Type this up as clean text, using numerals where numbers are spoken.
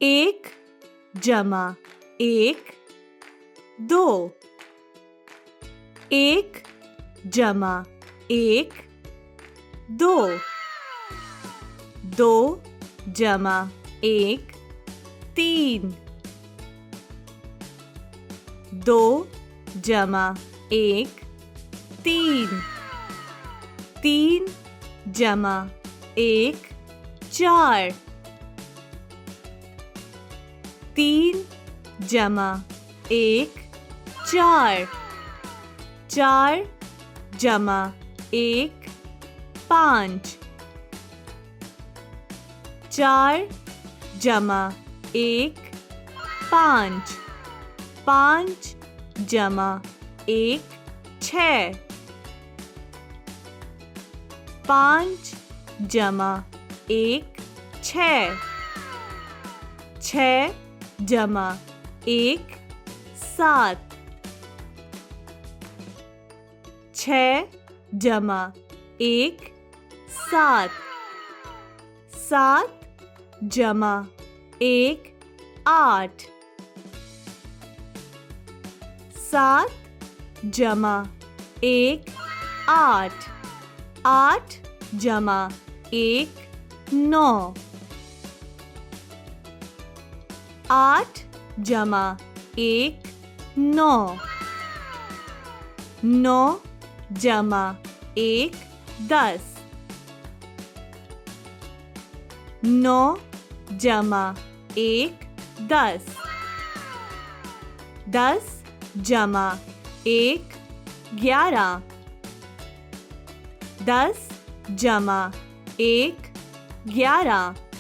एक जमा एक 2। एक जमा एक 2। 2 जमा एक 3। 2 जमा एक 3। 3 जमा एक 4। 3 जमा एक 4। 4 जमा एक 5। 4 जमा एक 5। 5 जमा एक 6। 5 जमा एक 6। 6 जमा एक 7। 6 जमा एक 7। 7 जमा एक 8। 7 जमा एक 8। 8 जमा एक 9। 8 जमा एक 9। 9 जमा एक 10। 9 जमा एक 10। 10 जमा एक 11। 10 जमा एक 11।